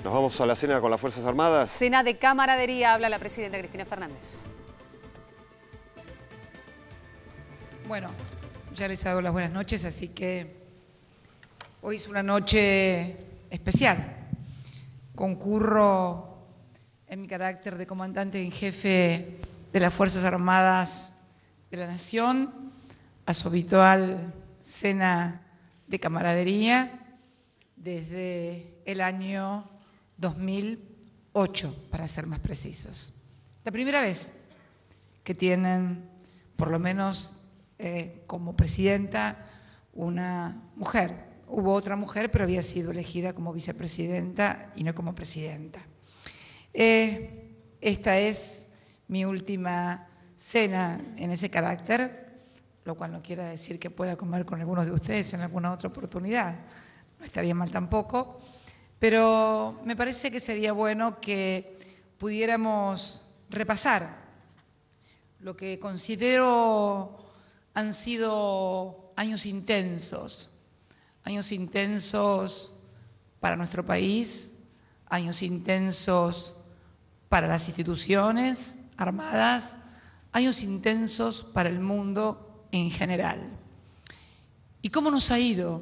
Nos vamos a la cena con las Fuerzas Armadas. Cena de camaradería, habla la presidenta Cristina Fernández. Bueno, ya les hago las buenas noches, así que hoy es una noche especial. Concurro en mi carácter de comandante en jefe de las Fuerzas Armadas de la Nación a su habitual cena de camaradería desde el año 2008, para ser más precisos. La primera vez que tienen, por lo menos como presidenta, una mujer. Hubo otra mujer, pero había sido elegida como vicepresidenta y no como presidenta. Esta es mi última cena en ese carácter, lo cual no quiere decir que pueda comer con algunos de ustedes en alguna otra oportunidad. No estaría mal tampoco, pero me parece que sería bueno que pudiéramos repasar lo que considero han sido años intensos para nuestro país, años intensos para las instituciones armadas, años intensos para el mundo en general. ¿Y cómo nos ha ido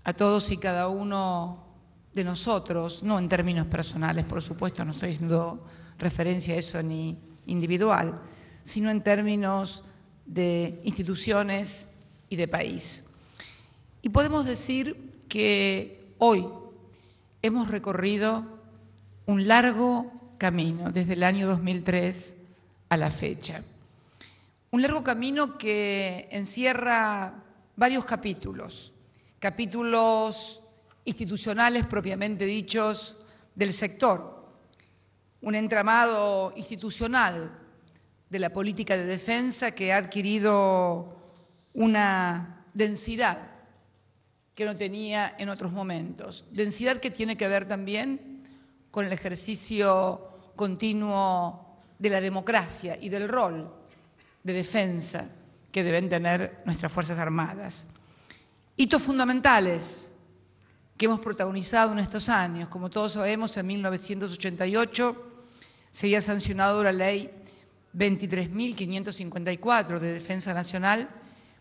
a todos y cada uno de nosotros? No en términos personales, por supuesto, no estoy haciendo referencia a eso ni individual, sino en términos de instituciones y de país. Y podemos decir que hoy hemos recorrido un largo camino desde el año 2003 a la fecha. Un largo camino que encierra varios capítulos institucionales propiamente dichos del sector, un entramado institucional de la política de defensa que ha adquirido una densidad que no tenía en otros momentos. Densidad que tiene que ver también con el ejercicio continuo de la democracia y del rol de defensa que deben tener nuestras Fuerzas Armadas. Hitos fundamentales que hemos protagonizado en estos años. Como todos sabemos, en 1988 se había sancionado la ley 23.554 de Defensa Nacional,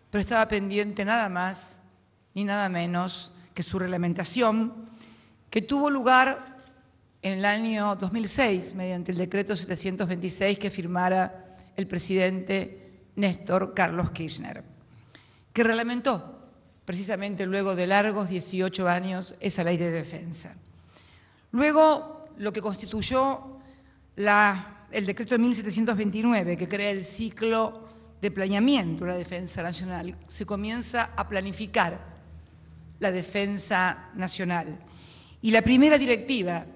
pero estaba pendiente nada más ni nada menos que su reglamentación, que tuvo lugar en el año 2006, mediante el decreto 726 que firmara el presidente Néstor Carlos Kirchner, que reglamentó precisamente luego de largos 18 años esa ley de defensa. Luego, lo que constituyó el decreto de 1729, que crea el ciclo de planeamiento de la defensa nacional, se comienza a planificar la defensa nacional. Y la primera directiva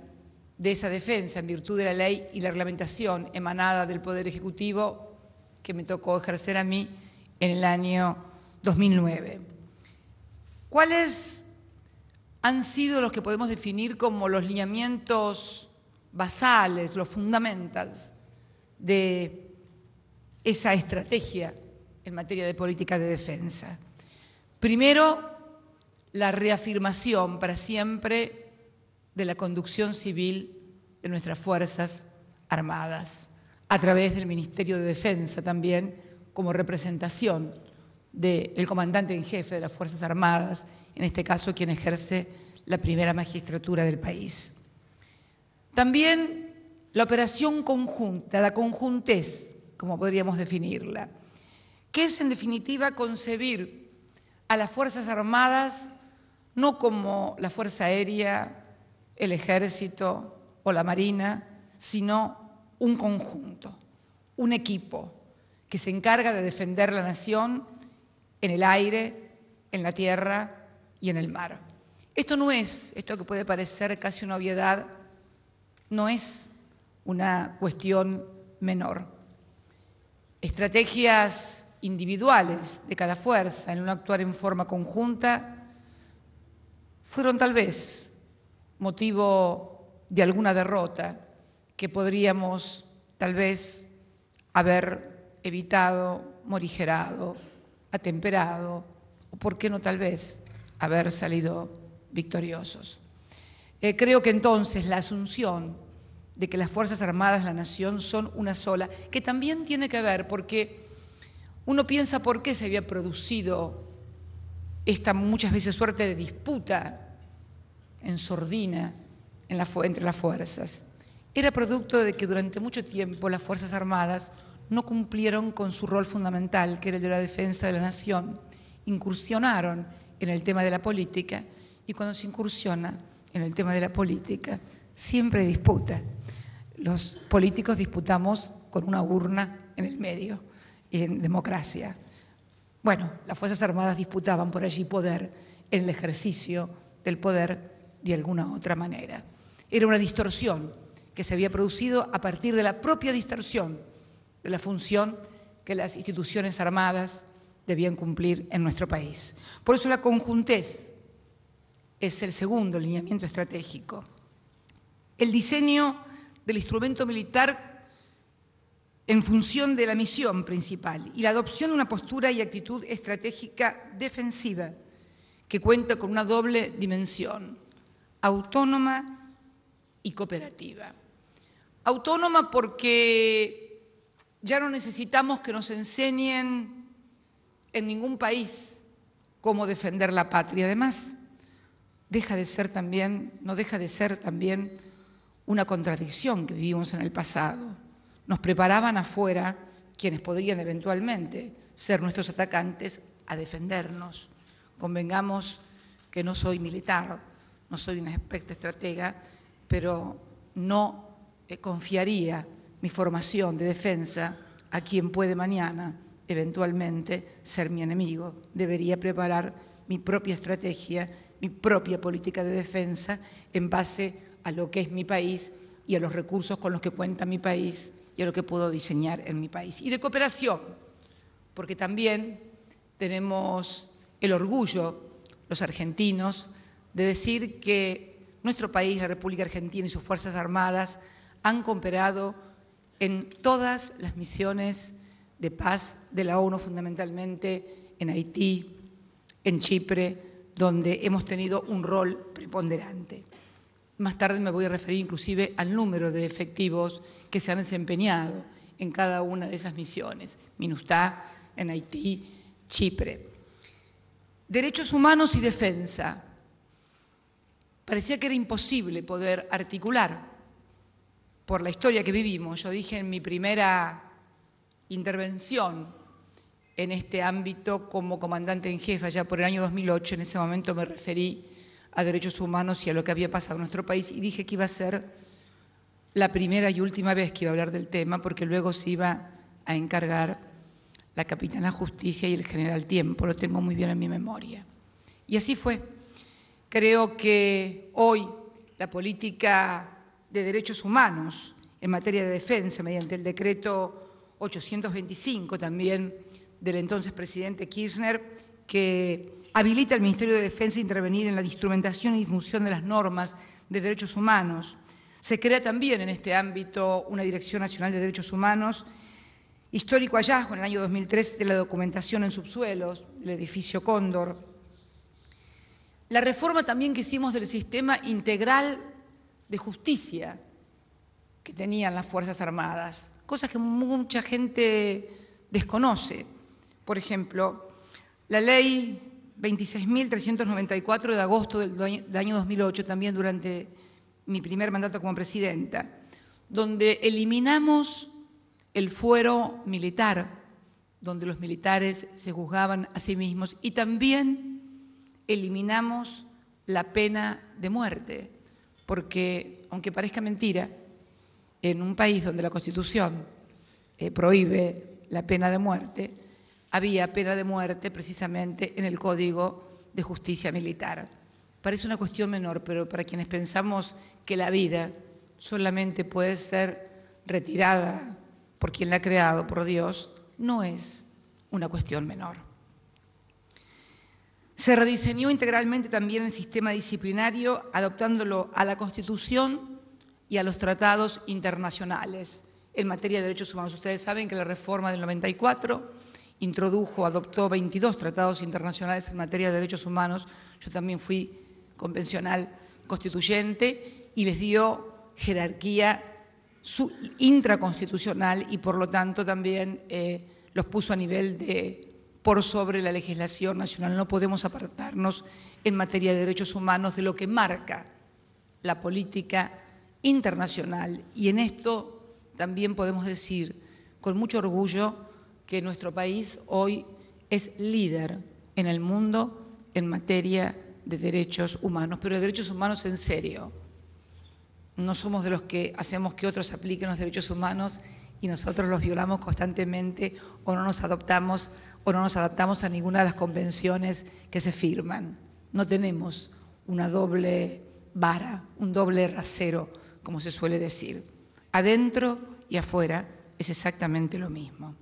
de esa defensa, en virtud de la ley y la reglamentación emanada del Poder Ejecutivo, que me tocó ejercer a mí en el año 2009. ¿Cuáles han sido los que podemos definir como los lineamientos basales, los fundamentals de esa estrategia en materia de política de defensa? Primero, la reafirmación para siempre de la conducción civil de nuestras Fuerzas Armadas, a través del Ministerio de Defensa también, como representación del comandante en jefe de las Fuerzas Armadas, en este caso quien ejerce la primera magistratura del país. También la operación conjunta, la conjuntez, como podríamos definirla, que es en definitiva concebir a las Fuerzas Armadas no como la Fuerza Aérea, el Ejército o la Marina, sino un conjunto, un equipo que se encarga de defender la nación en el aire, en la tierra y en el mar. Esto no es, esto que puede parecer casi una obviedad, no es una cuestión menor. Estrategias individuales de cada fuerza en un actuar en forma conjunta fueron tal vez motivo de alguna derrota que podríamos tal vez haber evitado, morigerado, atemperado, o por qué no tal vez haber salido victoriosos. Creo que entonces la asunción de que las Fuerzas Armadas de la Nación son una sola, que también tiene que ver porque uno piensa por qué se había producido esta muchas veces suerte de disputa en sordina entre las fuerzas. Era producto de que durante mucho tiempo las Fuerzas Armadas no cumplieron con su rol fundamental, que era el de la defensa de la nación. Incursionaron en el tema de la política, y cuando se incursiona en el tema de la política, siempre hay disputa. Los políticos disputamos con una urna en el medio, en democracia. Bueno, las Fuerzas Armadas disputaban por allí poder en el ejercicio del poder de alguna otra manera. Era una distorsión que se había producido a partir de la propia distorsión de la función que las instituciones armadas debían cumplir en nuestro país. Por eso la conjuntez es el segundo lineamiento estratégico. El diseño del instrumento militar en función de la misión principal y la adopción de una postura y actitud estratégica defensiva que cuenta con una doble dimensión, autónoma y cooperativa. Autónoma porque ya no necesitamos que nos enseñen en ningún país cómo defender la patria. Además, no deja de ser también una contradicción que vivimos en el pasado. Nos preparaban afuera quienes podrían eventualmente ser nuestros atacantes a defendernos. Convengamos que no soy militar, no soy una experta estratega, pero no confiaría mi formación de defensa a quien puede mañana eventualmente ser mi enemigo. Debería preparar mi propia estrategia, mi propia política de defensa en base a lo que es mi país y a los recursos con los que cuenta mi país y a lo que puedo diseñar en mi país. Y de cooperación, porque también tenemos el orgullo, los argentinos, de decir que nuestro país, la República Argentina y sus Fuerzas Armadas han cooperado en todas las misiones de paz de la ONU, fundamentalmente en Haití, en Chipre, donde hemos tenido un rol preponderante. Más tarde me voy a referir inclusive al número de efectivos que se han desempeñado en cada una de esas misiones, MINUSTAH, en Haití, Chipre. Derechos humanos y defensa. Parecía que era imposible poder articular por la historia que vivimos. Yo dije en mi primera intervención en este ámbito como comandante en jefe allá por el año 2008, en ese momento me referí a derechos humanos y a lo que había pasado en nuestro país y dije que iba a ser la primera y última vez que iba a hablar del tema porque luego se iba a encargar la Capitana Justicia y el General Tiempo, lo tengo muy bien en mi memoria. Y así fue. Creo que hoy la política de derechos humanos en materia de defensa, mediante el decreto 825 también del entonces presidente Kirchner, que habilita al Ministerio de Defensa a intervenir en la instrumentación y difusión de las normas de derechos humanos. Se crea también en este ámbito una Dirección Nacional de Derechos Humanos, histórico hallazgo en el año 2003 de la documentación en subsuelos del edificio Cóndor. La reforma también que hicimos del sistema integral de justicia que tenían las Fuerzas Armadas, cosas que mucha gente desconoce. Por ejemplo, la ley 26.394 de agosto del año 2008, también durante mi primer mandato como presidenta, donde eliminamos el fuero militar, donde los militares se juzgaban a sí mismos, y también eliminamos la pena de muerte, porque, aunque parezca mentira, en un país donde la Constitución prohíbe la pena de muerte, había pena de muerte precisamente en el Código de Justicia Militar. Parece una cuestión menor, pero para quienes pensamos que la vida solamente puede ser retirada por quien la ha creado, por Dios, no es una cuestión menor. Se rediseñó integralmente también el sistema disciplinario, adaptándolo a la Constitución y a los tratados internacionales en materia de derechos humanos. Ustedes saben que la reforma del 94 adoptó 22 tratados internacionales en materia de derechos humanos. Yo también fui convencional constituyente y les dio jerarquía intraconstitucional y por lo tanto también los puso a nivel de por sobre la legislación nacional. No podemos apartarnos en materia de derechos humanos de lo que marca la política internacional, y en esto también podemos decir con mucho orgullo que nuestro país hoy es líder en el mundo en materia de derechos humanos, pero de derechos humanos en serio. No somos de los que hacemos que otros apliquen los derechos humanos y nosotros los violamos constantemente o no nos adaptamos a ninguna de las convenciones que se firman. No tenemos una doble vara, un doble rasero, como se suele decir. Adentro y afuera es exactamente lo mismo.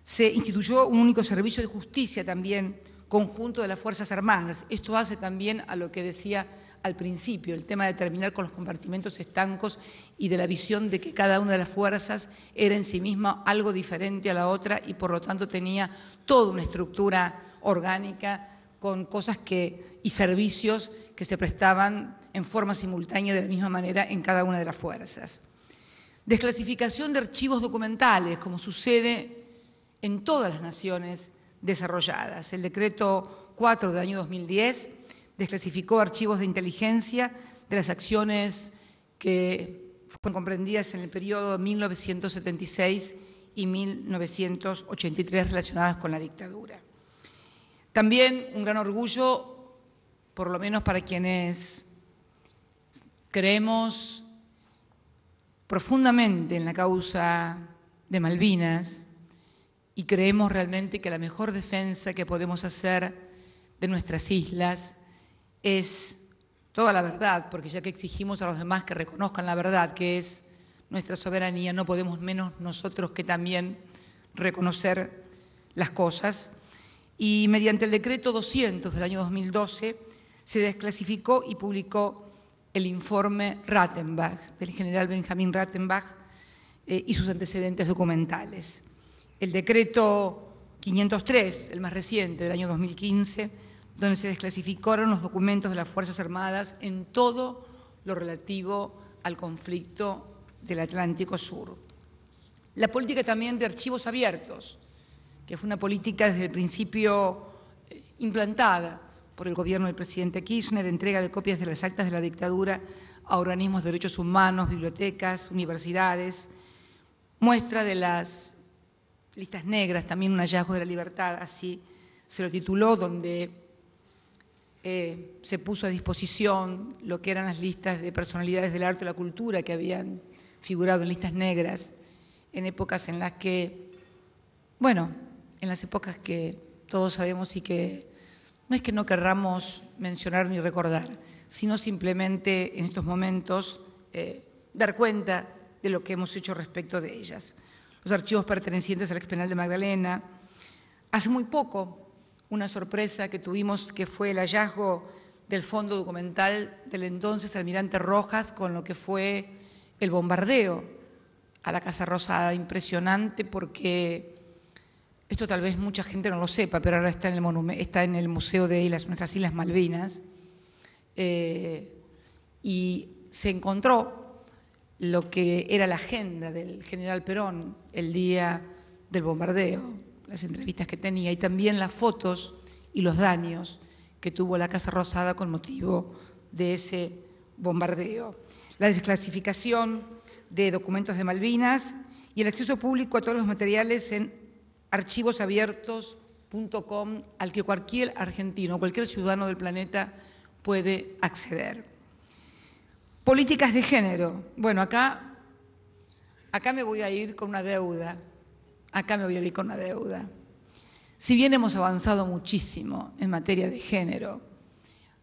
Se instituyó un único servicio de justicia también conjunto de las Fuerzas Armadas. Esto hace también a lo que decía al principio, el tema de terminar con los compartimentos estancos y de la visión de que cada una de las fuerzas era en sí misma algo diferente a la otra y por lo tanto tenía toda una estructura orgánica con cosas y servicios que se prestaban en forma simultánea de la misma manera en cada una de las fuerzas. Desclasificación de archivos documentales, como sucede en todas las naciones desarrolladas. El decreto 4 del año 2010 desclasificó archivos de inteligencia de las acciones que fueron comprendidas en el periodo 1976 y 1983 relacionadas con la dictadura. También un gran orgullo, por lo menos para quienes creemos profundamente en la causa de Malvinas y creemos realmente que la mejor defensa que podemos hacer de nuestras islas es toda la verdad, porque ya que exigimos a los demás que reconozcan la verdad, que es nuestra soberanía, no podemos menos nosotros que también reconocer las cosas. Y mediante el decreto 200 del año 2012 se desclasificó y publicó el informe Rattenbach, del general Benjamin Rattenbach y sus antecedentes documentales. El decreto 503, el más reciente, del año 2015, donde se desclasificaron los documentos de las Fuerzas Armadas en todo lo relativo al conflicto del Atlántico Sur. La política también de archivos abiertos, que fue una política desde el principio implantada por el gobierno del presidente Kirchner, entrega de copias de las actas de la dictadura a organismos de derechos humanos, bibliotecas, universidades, muestra de las listas negras, también un hallazgo de la libertad, así se lo tituló, donde se puso a disposición lo que eran las listas de personalidades del arte y la cultura que habían figurado en listas negras en épocas en las que, bueno, en las épocas que todos sabemos y que no es que no querramos mencionar ni recordar, sino simplemente en estos momentos dar cuenta de lo que hemos hecho respecto de ellas. Los archivos pertenecientes al expenal de Magdalena. Hace muy poco, una sorpresa que tuvimos que fue el hallazgo del fondo documental del entonces almirante Rojas con lo que fue el bombardeo a la Casa Rosada. Impresionante porque esto tal vez mucha gente no lo sepa, pero ahora está en el Museo de nuestras Islas Malvinas y se encontró lo que era la agenda del general Perón el día del bombardeo, las entrevistas que tenía y también las fotos y los daños que tuvo la Casa Rosada con motivo de ese bombardeo. La desclasificación de documentos de Malvinas y el acceso público a todos los materiales en archivosabiertos.com al que cualquier argentino, cualquier ciudadano del planeta puede acceder. Políticas de género. Bueno, acá me voy a ir con una deuda. Si bien hemos avanzado muchísimo en materia de género,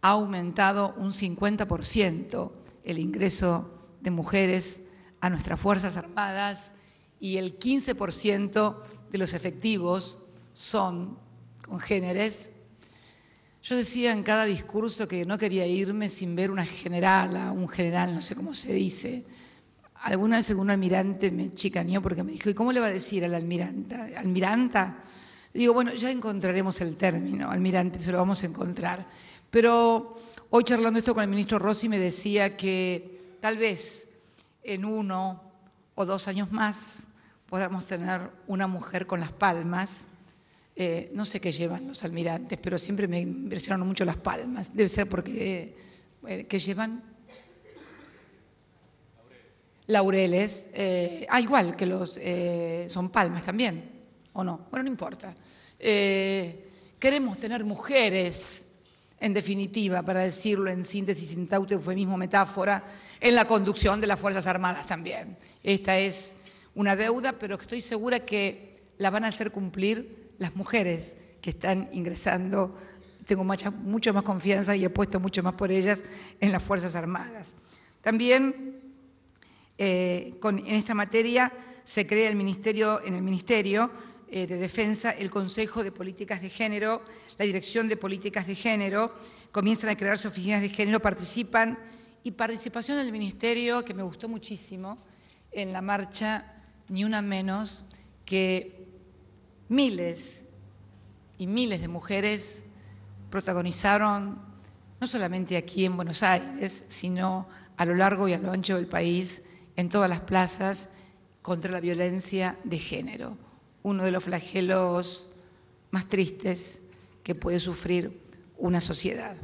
ha aumentado un 50% el ingreso de mujeres a nuestras Fuerzas Armadas y el 15% de los efectivos son congéneres. Yo decía en cada discurso que no quería irme sin ver una generala, un general, no sé cómo se dice. Alguna vez algún almirante me chicaneó porque me dijo, ¿y cómo le va a decir a la almiranta? ¿Almiranta? Digo, bueno, ya encontraremos el término, almirante, se lo vamos a encontrar. Pero hoy charlando esto con el ministro Rossi me decía que tal vez en 1 o 2 años más podamos tener una mujer con las palmas. No sé qué llevan los almirantes, pero siempre me impresionaron mucho las palmas. Debe ser porque, ¿qué llevan? Laureles. Igual que los, son palmas también, ¿o no? Bueno, no importa. Queremos tener mujeres, en definitiva, para decirlo en síntesis, sin tanto eufemismo, metáfora, en la conducción de las Fuerzas Armadas también. Esta es una deuda, pero estoy segura que la van a hacer cumplir las mujeres que están ingresando. Tengo mucha más confianza y he puesto mucho más por ellas en las Fuerzas Armadas. También en esta materia se crea en el Ministerio de Defensa el Consejo de Políticas de Género, la Dirección de Políticas de Género, comienzan a crearse oficinas de género, participación del Ministerio, que me gustó muchísimo, en la marcha Ni Una Menos, que miles y miles de mujeres protagonizaron, no solamente aquí en Buenos Aires, sino a lo largo y a lo ancho del país, en todas las plazas, contra la violencia de género. Uno de los flagelos más tristes que puede sufrir una sociedad.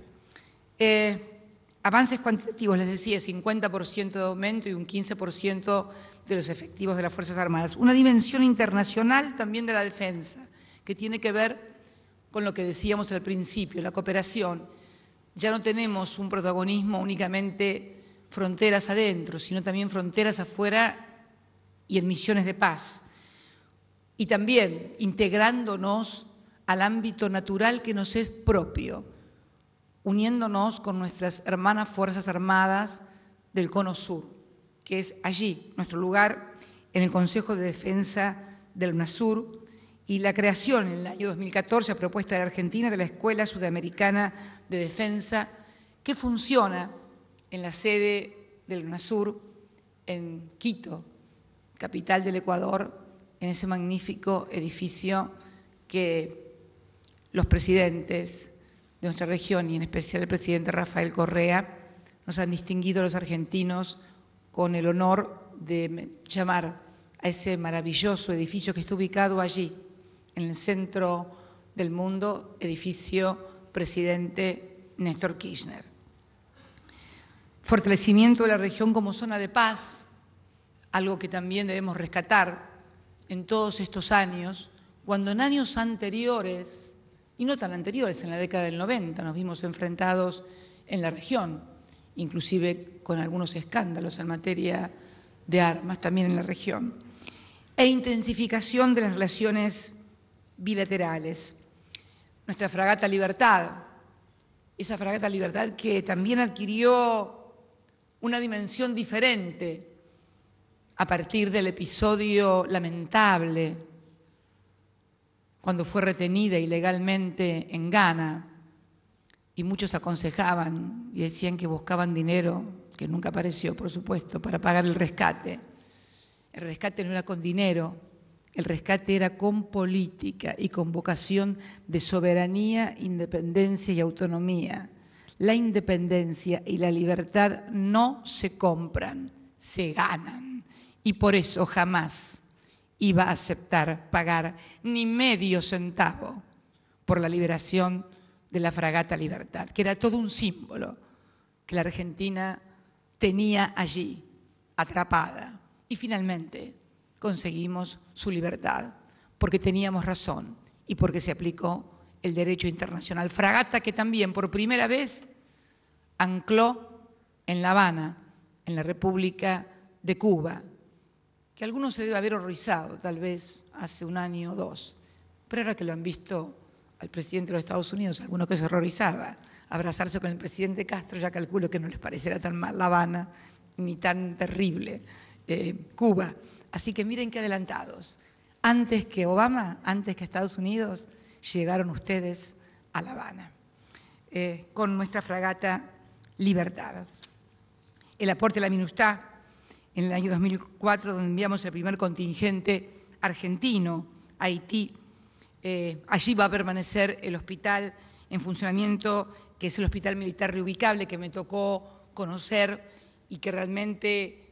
Avances cuantitativos, les decía, 50% de aumento y un 15% de los efectivos de las Fuerzas Armadas. Una dimensión internacional también de la defensa, que tiene que ver con lo que decíamos al principio, la cooperación. Ya no tenemos un protagonismo únicamente fronteras adentro, sino también fronteras afuera y en misiones de paz. Y también integrándonos al ámbito natural que nos es propio, uniéndonos con nuestras hermanas Fuerzas Armadas del Cono Sur, que es allí nuestro lugar en el Consejo de Defensa del UNASUR, y la creación en el año 2014, a propuesta de Argentina, de la Escuela Sudamericana de Defensa, que funciona en la sede del UNASUR en Quito, capital del Ecuador, en ese magnífico edificio que los presidentes de nuestra región, y en especial el presidente Rafael Correa, nos han distinguido a los argentinos con el honor de llamar a ese maravilloso edificio que está ubicado allí, en el centro del mundo, edificio presidente Néstor Kirchner. Fortalecimiento de la región como zona de paz, algo que también debemos rescatar en todos estos años, cuando en años anteriores, y no tan anteriores, en la década del 90, nos vimos enfrentados en la región, inclusive con algunos escándalos en materia de armas también en la región, e intensificación de las relaciones bilaterales. Nuestra fragata Libertad, esa fragata Libertad que también adquirió una dimensión diferente a partir del episodio lamentable cuando fue retenida ilegalmente en Ghana, y muchos aconsejaban y decían que buscaban dinero, que nunca apareció, por supuesto, para pagar el rescate. El rescate no era con dinero, el rescate era con política y con vocación de soberanía, independencia y autonomía. La independencia y la libertad no se compran, se ganan. Y por eso jamás iba a aceptar pagar ni medio centavo por la liberación de la fragata Libertad, que era todo un símbolo que la Argentina tenía allí, atrapada. Y finalmente conseguimos su libertad, porque teníamos razón y porque se aplicó el derecho internacional. Fragata que también por primera vez ancló en La Habana, en la República de Cuba, que algunos se debe haber horrorizado tal vez hace un año o dos, pero ahora que lo han visto al presidente de los Estados Unidos, alguno que se horrorizaba, abrazarse con el presidente Castro, ya calculo que no les parecerá tan mal La Habana, ni tan terrible Cuba. Así que miren qué adelantados. Antes que Obama, antes que Estados Unidos, llegaron ustedes a La Habana con nuestra fragata Libertad. El aporte de la MINUSTAH en el año 2004, donde enviamos el primer contingente argentino a Haití. Allí va a permanecer el hospital en funcionamiento que es el Hospital Militar Reubicable, que me tocó conocer y que realmente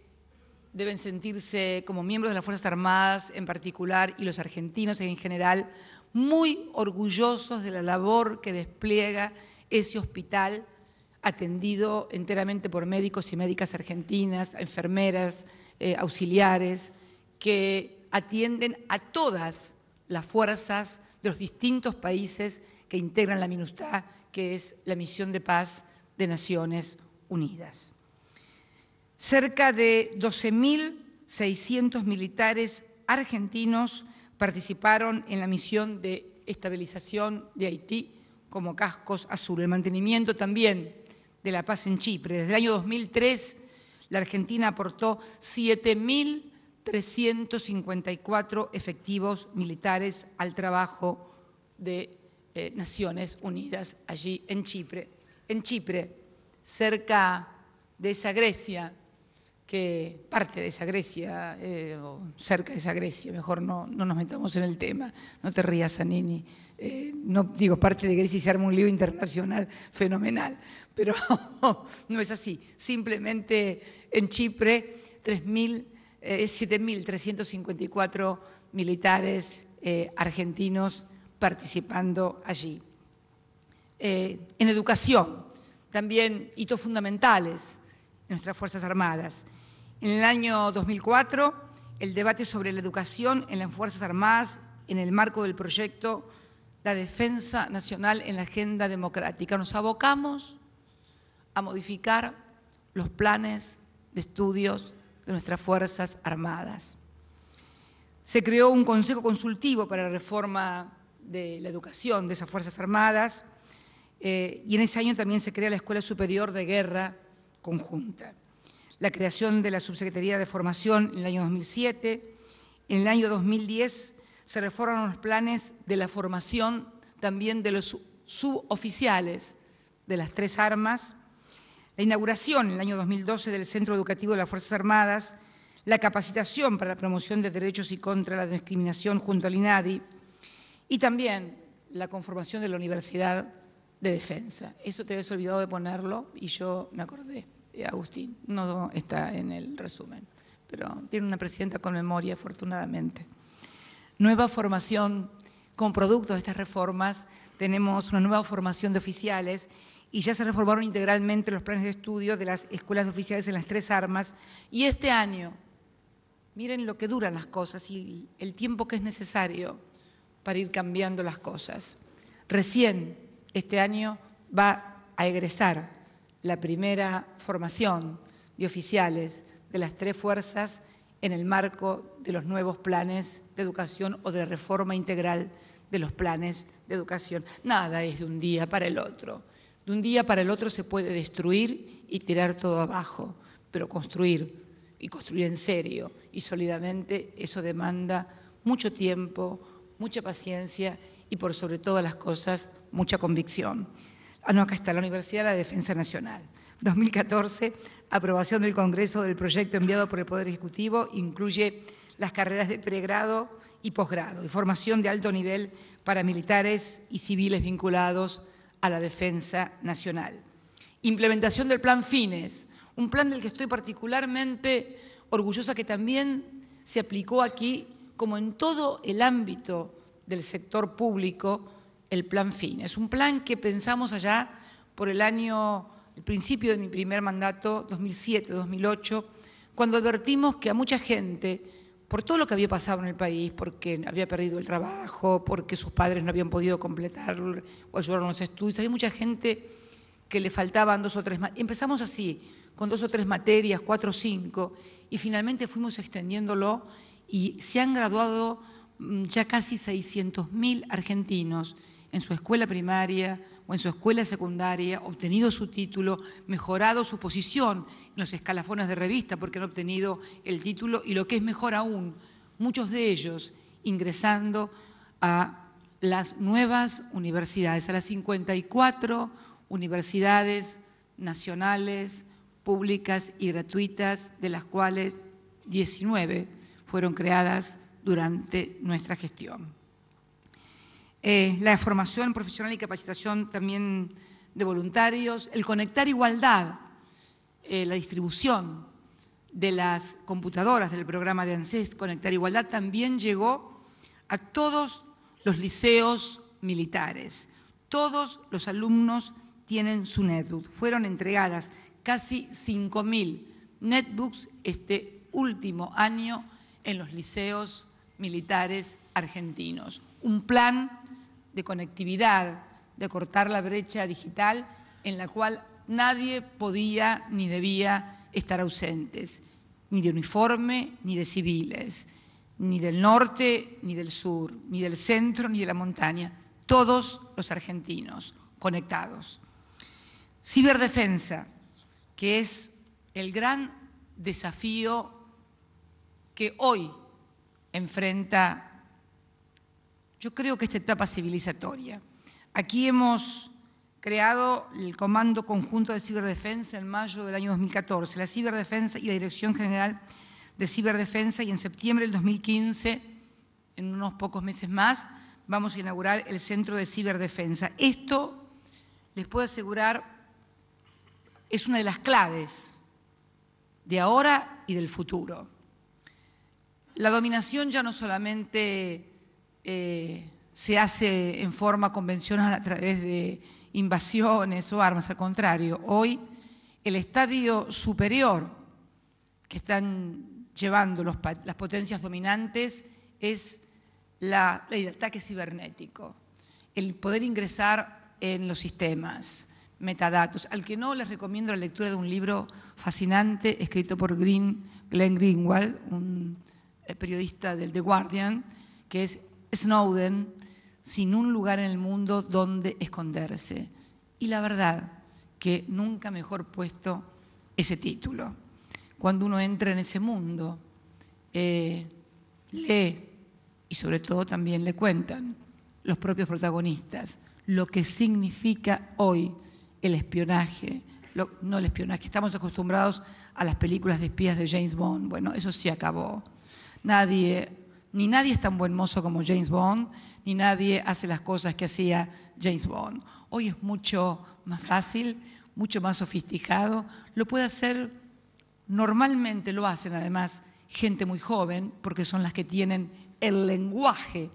deben sentirse como miembros de las Fuerzas Armadas en particular y los argentinos en general muy orgullosos de la labor que despliega ese hospital atendido enteramente por médicos y médicas argentinas, enfermeras, auxiliares, que atienden a todas las fuerzas de los distintos países que integran la MINUSTAH, que es la Misión de Paz de Naciones Unidas. Cerca de 12.600 militares argentinos participaron en la misión de estabilización de Haití como cascos azul. El mantenimiento también de la paz en Chipre. Desde el año 2003, la Argentina aportó 7.354 efectivos militares al trabajo de Naciones Unidas allí en Chipre. En Chipre, cerca de esa Grecia, que parte de esa Grecia, o cerca de esa Grecia, mejor no nos metamos en el tema, no te rías, Zanini, no digo parte de Grecia y se arma un lío internacional fenomenal, pero no es así, simplemente en Chipre 7.354 militares argentinos participando allí. En educación, también hitos fundamentales en nuestras Fuerzas Armadas. En el año 2004, el debate sobre la educación en las Fuerzas Armadas en el marco del proyecto La Defensa Nacional en la Agenda Democrática. Nos abocamos a modificar los planes de estudios de nuestras Fuerzas Armadas. Se creó un consejo consultivo para la reforma de la educación de esas Fuerzas Armadas y en ese año también se crea la Escuela Superior de Guerra Conjunta. La creación de la Subsecretaría de Formación en el año 2007. En el año 2010 se reforman los planes de la formación también de los suboficiales de las tres armas. La inauguración en el año 2012 del Centro Educativo de las Fuerzas Armadas, la capacitación para la promoción de derechos y contra la discriminación junto al INADI y también la conformación de la Universidad de Defensa. Eso te habías olvidado de ponerlo y yo me acordé. Agustín, no está en el resumen, pero tiene una presidenta con memoria, afortunadamente. Nueva formación con producto de estas reformas, tenemos una nueva formación de oficiales y ya se reformaron integralmente los planes de estudio de las escuelas de oficiales en las tres armas. Y este año, miren lo que duran las cosas y el tiempo que es necesario para ir cambiando las cosas. Recién este año va a egresar la primera formación de oficiales de las tres fuerzas en el marco de los nuevos planes de educación o de la reforma integral de los planes de educación. Nada es de un día para el otro. De un día para el otro se puede destruir y tirar todo abajo, pero construir, y construir en serio y sólidamente, eso demanda mucho tiempo, mucha paciencia y por sobre todas las cosas, mucha convicción. No, acá está, la Universidad de la Defensa Nacional. 2014, aprobación del Congreso del proyecto enviado por el Poder Ejecutivo, incluye las carreras de pregrado y posgrado y formación de alto nivel para militares y civiles vinculados a la defensa nacional. Implementación del Plan Fines, un plan del que estoy particularmente orgullosa que también se aplicó aquí, como en todo el ámbito del sector público, el Plan Fines. Un plan que pensamos allá por el principio de mi primer mandato, 2007-2008, cuando advertimos que a mucha gente, por todo lo que había pasado en el país, porque había perdido el trabajo, porque sus padres no habían podido completar o ayudar en los estudios, había mucha gente que le faltaban 2 o 3 materias. Empezamos así, con 2 o 3 materias, 4 o 5, y finalmente fuimos extendiéndolo y se han graduado ya casi 600.000 argentinos en su escuela primaria o en su escuela secundaria, obtenido su título, mejorado su posición en los escalafones de revista porque han obtenido el título y lo que es mejor aún, muchos de ellos ingresando a las nuevas universidades, a las 54 universidades nacionales, públicas y gratuitas, de las cuales 19 fueron creadas durante nuestra gestión. La formación profesional y capacitación también de voluntarios, el conectar igualdad, la distribución de las computadoras del programa de ANSES Conectar Igualdad también llegó a todos los liceos militares. Todos los alumnos tienen su netbook. Fueron entregadas casi 5.000 netbooks este último año en los liceos militares argentinos. Un plan de conectividad, de cortar la brecha digital en la cual nadie podía ni debía estar ausentes, ni de uniforme, ni de civiles, ni del norte, ni del sur, ni del centro, ni de la montaña. Todos los argentinos conectados. Ciberdefensa, que es el gran desafío que hoy enfrenta, yo creo que esta etapa civilizatoria. Aquí hemos creado el Comando Conjunto de Ciberdefensa en mayo del año 2014, la Ciberdefensa y la Dirección General de Ciberdefensa, y en septiembre del 2015, en unos pocos meses más, vamos a inaugurar el Centro de Ciberdefensa. Esto, les puedo asegurar, es una de las claves de ahora y del futuro. La dominación ya no solamente se hace en forma convencional a través de invasiones o armas, al contrario, hoy el estadio superior que están llevando las potencias dominantes es el ataque cibernético, el poder ingresar en los sistemas, metadatos. Al que no, les recomiendo la lectura de un libro fascinante escrito por Glenn Greenwald, un periodista del The Guardian, que es Snowden, sin un lugar en el mundo donde esconderse. Y la verdad que nunca mejor puesto ese título. Cuando uno entra en ese mundo, lee y sobre todo también le cuentan los propios protagonistas lo que significa hoy el espionaje, no el espionaje, estamos acostumbrados a las películas de espías de James Bond. Bueno, eso se acabó. Ni nadie es tan buen mozo como James Bond, ni nadie hace las cosas que hacía James Bond. Hoy es mucho más fácil, mucho más sofisticado. Lo puede hacer, normalmente lo hacen además, gente muy joven, porque son las que tienen el lenguaje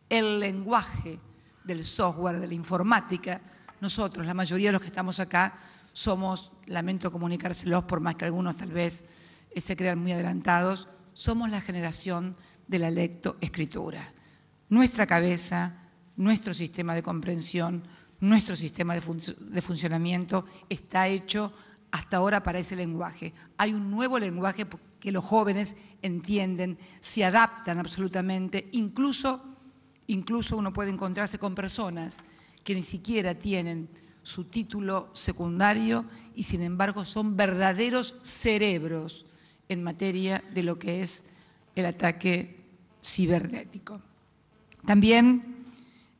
del software, de la informática. Nosotros, la mayoría de los que estamos acá, somos, lamento comunicárselos, por más que algunos tal vez se crean muy adelantados, somos la generación de la lectoescritura. Nuestra cabeza, nuestro sistema de comprensión, nuestro sistema de funcionamiento está hecho hasta ahora para ese lenguaje. Hay un nuevo lenguaje que los jóvenes entienden, se adaptan absolutamente, incluso uno puede encontrarse con personas que ni siquiera tienen su título secundario y sin embargo son verdaderos cerebros en materia de lo que es el ataque cibernético. También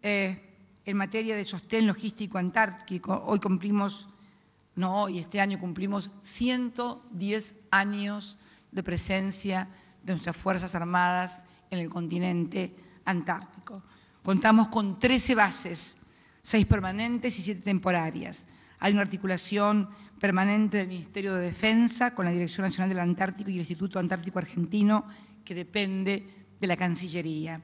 en materia de sostén logístico antártico, este año cumplimos 110 años de presencia de nuestras Fuerzas Armadas en el continente antártico. Contamos con 13 bases, 6 permanentes y 7 temporarias. Hay una articulación permanente del Ministerio de Defensa con la Dirección Nacional del Antártico y el Instituto Antártico Argentino, que depende de la Cancillería.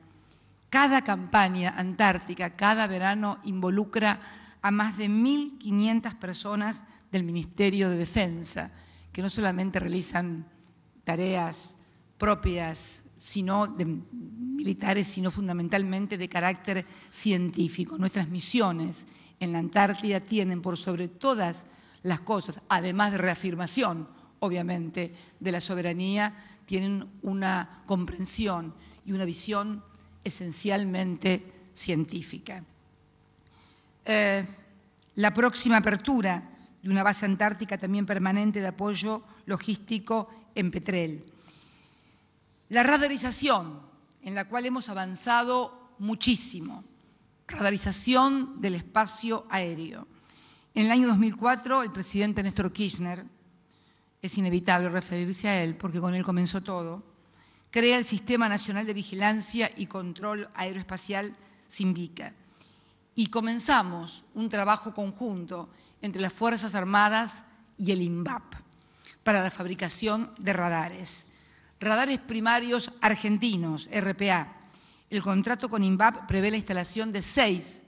Cada campaña antártica, cada verano, involucra a más de 1.500 personas del Ministerio de Defensa, que no solamente realizan tareas propias militares, sino fundamentalmente de carácter científico. Nuestras misiones en la Antártida tienen por sobre todas las cosas, además de reafirmación, obviamente, de la soberanía, tienen una comprensión y una visión esencialmente científica. La próxima apertura de una base antártica también permanente de apoyo logístico en Petrel. La radarización, en la cual hemos avanzado muchísimo. Radarización del espacio aéreo. En el año 2004, el presidente Néstor Kirchner, es inevitable referirse a él porque con él comenzó todo, crea el Sistema Nacional de Vigilancia y Control Aeroespacial, SINVICA. y comenzamos un trabajo conjunto entre las Fuerzas Armadas y el INVAP para la fabricación de radares. Radares primarios argentinos, RPA. El contrato con INVAP prevé la instalación de 6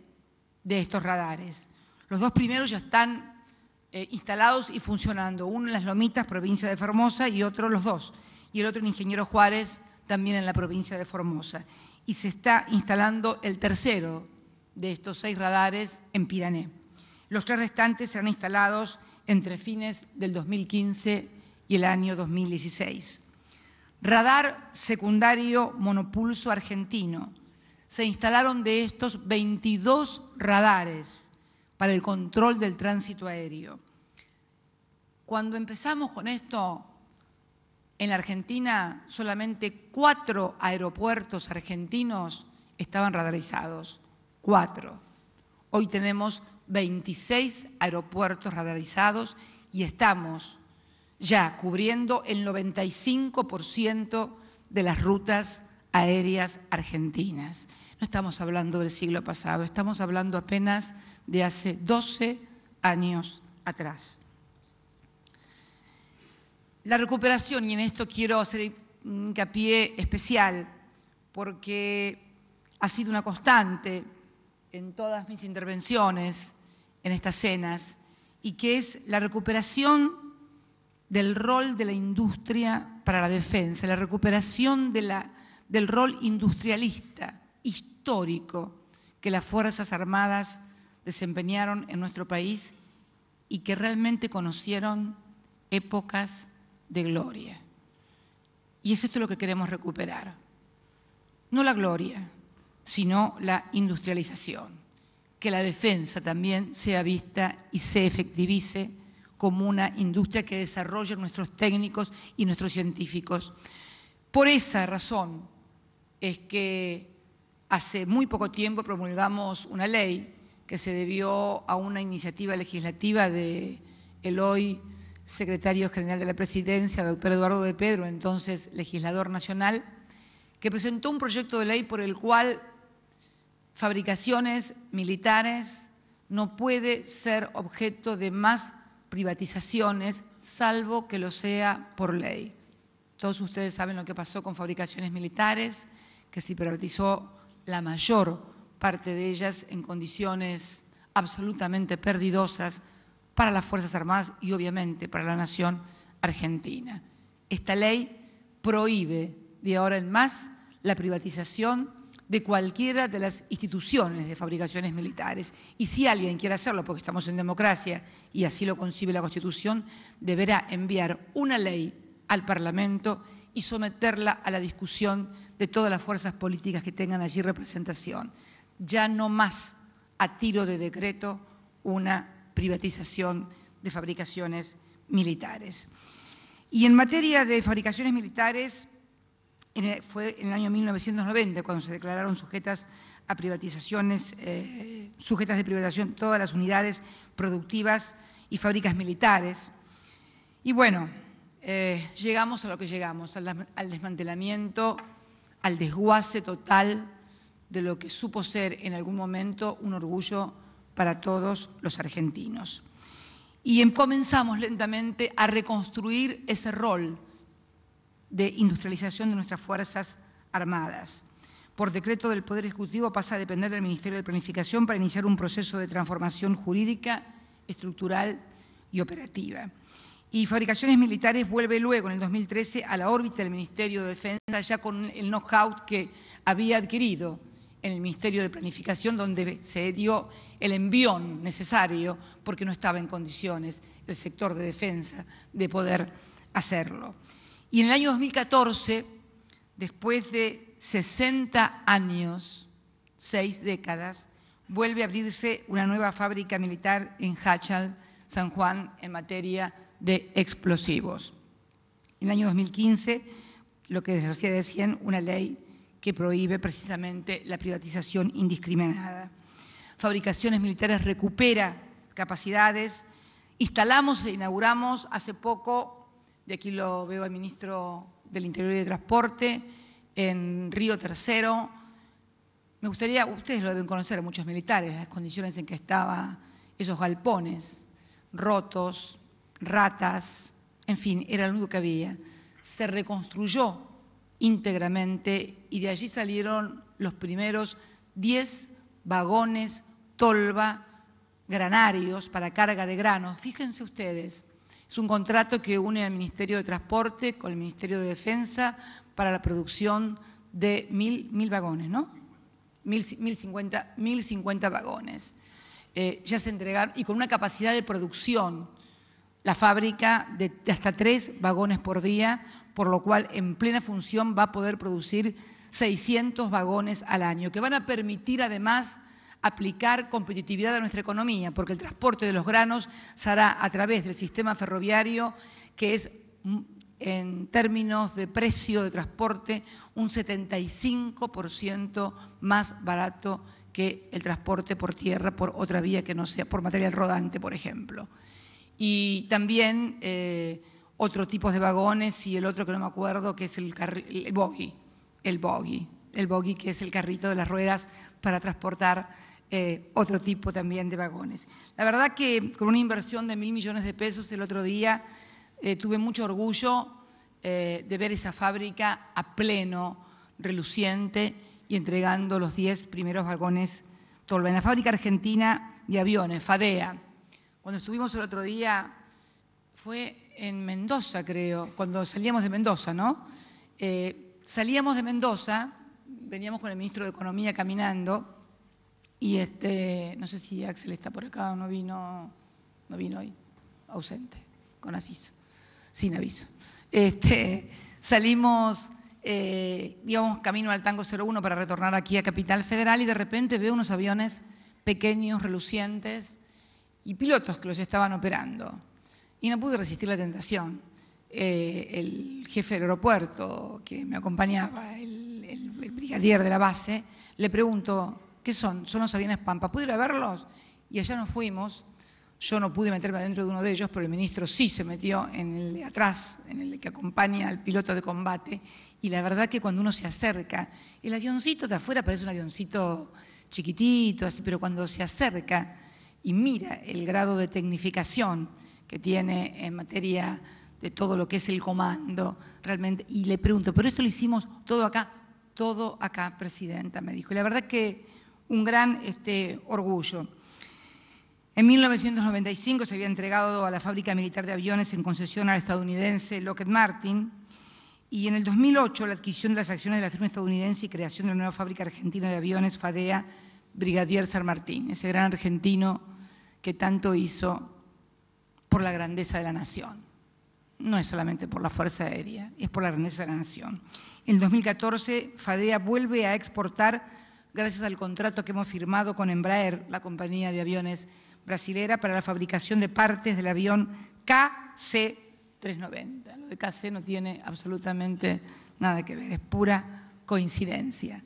de estos radares. Los 2 primeros ya están instalados y funcionando, uno en Las Lomitas, provincia de Formosa, y otro, los 2, y el otro en Ingeniero Juárez, también en la provincia de Formosa. Y se está instalando el tercero de estos 6 radares en Pirané. Los 3 restantes serán instalados entre fines del 2015 y el año 2016. Radar secundario monopulso argentino. Se instalaron de estos 22 radares para el control del tránsito aéreo. Cuando empezamos con esto, en la Argentina solamente 4 aeropuertos argentinos estaban radarizados. 4. Hoy tenemos 26 aeropuertos radarizados y estamos ya cubriendo el 95% de las rutas aéreas argentinas. No estamos hablando del siglo pasado, estamos hablando apenas de hace 12 años atrás. La recuperación, y en esto quiero hacer hincapié especial, porque ha sido una constante en todas mis intervenciones en estas cenas, y que es la recuperación del rol de la industria para la defensa, la recuperación del rol industrialista, histórico, que las Fuerzas Armadas desempeñaron en nuestro país y que realmente conocieron épocas de gloria. Y es esto lo que queremos recuperar. No la gloria, sino la industrialización. Que la defensa también sea vista y se efectivice como una industria que desarrollen nuestros técnicos y nuestros científicos. Por esa razón es que hace muy poco tiempo promulgamos una ley que se debió a una iniciativa legislativa del hoy secretario general de la Presidencia, doctor Eduardo de Pedro, entonces legislador nacional, que presentó un proyecto de ley por el cual fabricaciones militares no puede ser objeto de más privatizaciones, salvo que lo sea por ley. Todos ustedes saben lo que pasó con fabricaciones militares, que se privatizó la mayor parte de ellas en condiciones absolutamente perdidosas para las Fuerzas Armadas y obviamente para la nación argentina. Esta ley prohíbe de ahora en más la privatización de cualquiera de las instituciones de fabricaciones militares. Y si alguien quiere hacerlo, porque estamos en democracia y así lo concibe la Constitución, deberá enviar una ley al Parlamento y someterla a la discusión de todas las fuerzas políticas que tengan allí representación. Ya no más a tiro de decreto una privatización de fabricaciones militares. Y en materia de fabricaciones militares, fue en el año 1990 cuando se declararon sujetas a privatizaciones, sujetas de privatización todas las unidades productivas y fábricas militares. Y bueno, llegamos a lo que llegamos, al desmantelamiento, al desguace total de lo que supo ser en algún momento un orgullo para todos los argentinos. Y comenzamos lentamente a reconstruir ese rol de industrialización de nuestras Fuerzas Armadas. Por decreto del Poder Ejecutivo pasa a depender del Ministerio de Planificación para iniciar un proceso de transformación jurídica, estructural y operativa. Y Fabricaciones Militares vuelve luego, en el 2013, a la órbita del Ministerio de Defensa, ya con el know-how que había adquirido en el Ministerio de Planificación, donde se dio el envión necesario, porque no estaba en condiciones el sector de defensa de poder hacerlo. Y en el año 2014, después de 60 años, 6 décadas, vuelve a abrirse una nueva fábrica militar en Háchal, San Juan, en materia de explosivos. En el año 2015, lo que decía decían, una ley que prohíbe precisamente la privatización indiscriminada. Fabricaciones Militares recupera capacidades. Instalamos e inauguramos hace poco, de aquí lo veo al ministro del Interior y de Transporte, en Río Tercero, Me gustaría, ustedes lo deben conocer, muchos militares, las condiciones en que estaban esos galpones, rotos, ratas, en fin, era lo único que había. Se reconstruyó íntegramente y de allí salieron los primeros 10 vagones tolva granarios para carga de granos. Fíjense ustedes, es un contrato que une al Ministerio de Transporte con el Ministerio de Defensa para la producción de 1.000 vagones, ¿no? 1.050 vagones. Ya se entregaron, y con una capacidad de producción, la fábrica de hasta 3 vagones por día, por lo cual en plena función va a poder producir 600 vagones al año, que van a permitir además aplicar competitividad a nuestra economía, porque el transporte de los granos se hará a través del sistema ferroviario, que es, en términos de precio de transporte, un 75% más barato que el transporte por tierra, por otra vía que no sea por material rodante, por ejemplo. Y también otro tipo de vagones y el otro que no me acuerdo, que es el bogie, que es el carrito de las ruedas para transportar otro tipo también de vagones. La verdad que con una inversión de 1.000 millones de pesos el otro día tuve mucho orgullo de ver esa fábrica a pleno, reluciente y entregando los 10 primeros vagones tolva. En la fábrica argentina de aviones, FADEA, cuando estuvimos el otro día, fue en Mendoza, creo, cuando salíamos de Mendoza, ¿no? Salíamos de Mendoza, veníamos con el ministro de Economía caminando, y no sé si Axel está por acá o no vino hoy, ausente, con aviso, sin aviso. Salimos, íbamos camino al Tango 01 para retornar aquí a Capital Federal y de repente veo unos aviones pequeños, relucientes y pilotos que los estaban operando. Y no pude resistir la tentación. El jefe del aeropuerto que me acompañaba, el brigadier de la base, le pregunto, ¿qué son? Son los aviones Pampa, ¿puedo ir a verlos? Y allá nos fuimos. Yo no pude meterme adentro de uno de ellos, pero el ministro sí se metió en el de atrás, en el que acompaña al piloto de combate. Y la verdad que cuando uno se acerca, el avioncito de afuera parece un avioncito chiquitito, así, pero cuando se acerca y mira el grado de tecnificación que tiene en materia de todo lo que es el comando, realmente, y le pregunto, ¿pero esto lo hicimos todo acá? Todo acá, presidenta, me dijo. Y la verdad que un gran orgullo. En 1995 se había entregado a la fábrica militar de aviones en concesión al estadounidense Lockheed Martin, y en el 2008 la adquisición de las acciones de la firma estadounidense y creación de la nueva fábrica argentina de aviones FADEA, Brigadier San Martín, ese gran argentino que tanto hizo por la grandeza de la nación. No es solamente por la Fuerza Aérea, es por la grandeza de la nación. En el 2014, FADEA vuelve a exportar, gracias al contrato que hemos firmado con Embraer, la compañía de aviones brasilera, para la fabricación de partes del avión KC-390. Lo de KC no tiene absolutamente nada que ver, es pura coincidencia.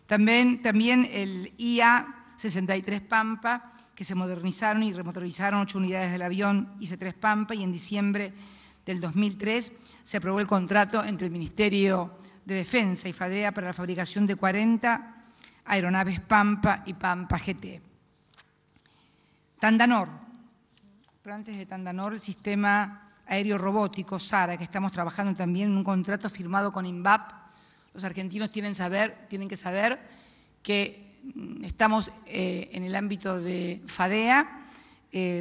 También el IA-63 Pampa, que se modernizaron y remotorizaron 8 unidades del avión IC-3 Pampa, y en diciembre del 2003 se aprobó el contrato entre el Ministerio de Defensa y FADEA para la fabricación de 40 aeronaves Pampa y Pampa GT. Tandanor, pero antes de Tandanor, el sistema aéreo robótico SARA, que estamos trabajando también en un contrato firmado con INVAP. Los argentinos tienen que saber que estamos en el ámbito de FADEA,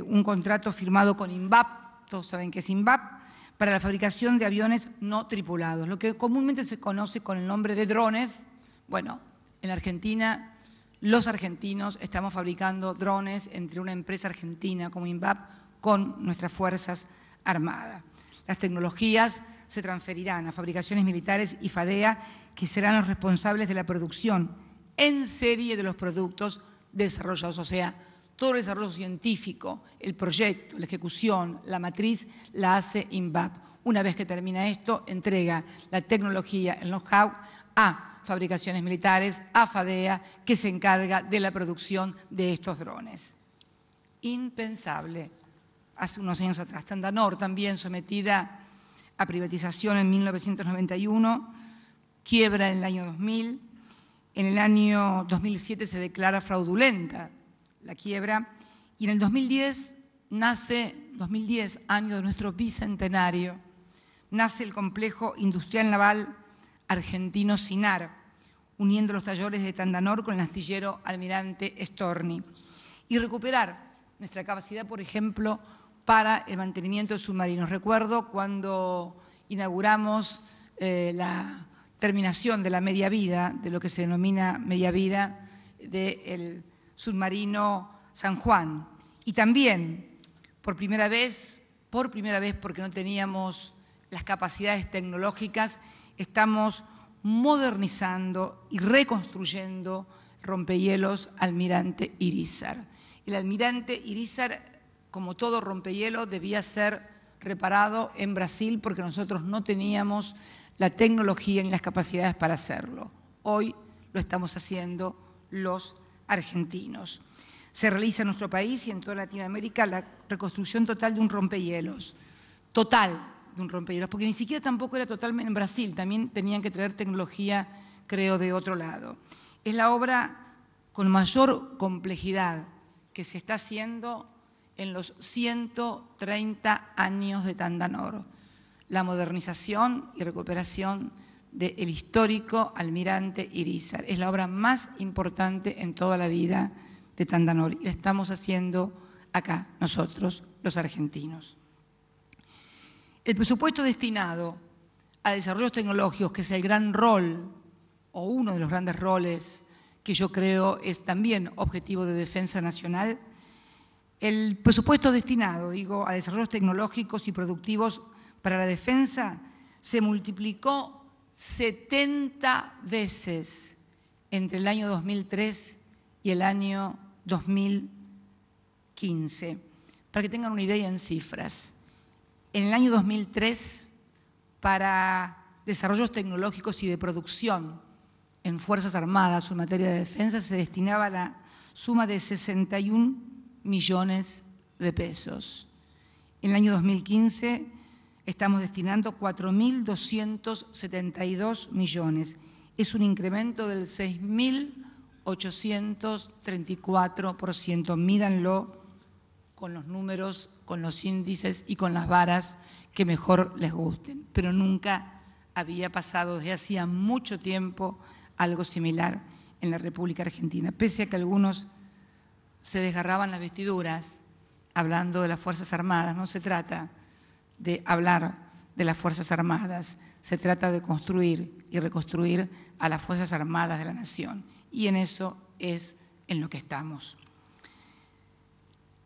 un contrato firmado con INVAP, todos saben que es INVAP, para la fabricación de aviones no tripulados, lo que comúnmente se conoce con el nombre de drones. Bueno, en la Argentina, los argentinos estamos fabricando drones entre una empresa argentina como INVAP con nuestras Fuerzas Armadas. Las tecnologías se transferirán a fabricaciones militares y FADEA, que serán los responsables de la producción en serie de los productos desarrollados, o sea, todo el desarrollo científico, el proyecto, la ejecución, la matriz, la hace INVAP. Una vez que termina esto, entrega la tecnología, el know-how a fabricaciones militares, a FADEA, que se encarga de la producción de estos drones. Impensable. Hace unos años atrás, Tandanor, también sometida a privatización en 1991, quiebra en el año 2000, En el año 2007 se declara fraudulenta la quiebra y en el 2010 año de nuestro bicentenario, nace el complejo industrial naval argentino SINAR, uniendo los talleres de Tandanor con el astillero Almirante Storni, y recuperar nuestra capacidad, por ejemplo, para el mantenimiento de submarinos. Recuerdo cuando inauguramos la terminación de la media vida, de lo que se denomina media vida, del submarino San Juan. Y también, por primera vez, porque no teníamos las capacidades tecnológicas, estamos modernizando y reconstruyendo rompehielos Almirante Irízar. El Almirante Irízar, como todo rompehielo, debía ser reparado en Brasil porque nosotros no teníamos la tecnología ni las capacidades para hacerlo. Hoy lo estamos haciendo los argentinos. Se realiza en nuestro país y en toda Latinoamérica la reconstrucción total de un rompehielos. Total de un rompehielos, porque ni siquiera tampoco era totalmente en Brasil, también tenían que traer tecnología, creo, de otro lado. Es la obra con mayor complejidad que se está haciendo en los 130 años de Tandanor. La modernización y recuperación del histórico Almirante Irízar. Es la obra más importante en toda la vida de Tandanor y la estamos haciendo acá, nosotros, los argentinos. El presupuesto destinado a desarrollos tecnológicos, que es el gran rol, o uno de los grandes roles que yo creo es también objetivo de defensa nacional, el presupuesto destinado, digo, a desarrollos tecnológicos y productivos para la defensa se multiplicó 70 veces entre el año 2003 y el año 2015. Para que tengan una idea en cifras, en el año 2003, para desarrollos tecnológicos y de producción en Fuerzas Armadas o en materia de defensa se destinaba la suma de 61 millones de pesos. En el año 2015 estamos destinando 4.272 millones. Es un incremento del 6.834%. Mídanlo con los números, con los índices y con las varas que mejor les gusten. Pero nunca había pasado desde hacía mucho tiempo algo similar en la República Argentina. Pese a que algunos se desgarraban las vestiduras hablando de las Fuerzas Armadas, no se trata de hablar de las Fuerzas Armadas, se trata de construir y reconstruir a las Fuerzas Armadas de la Nación. Y en eso es en lo que estamos.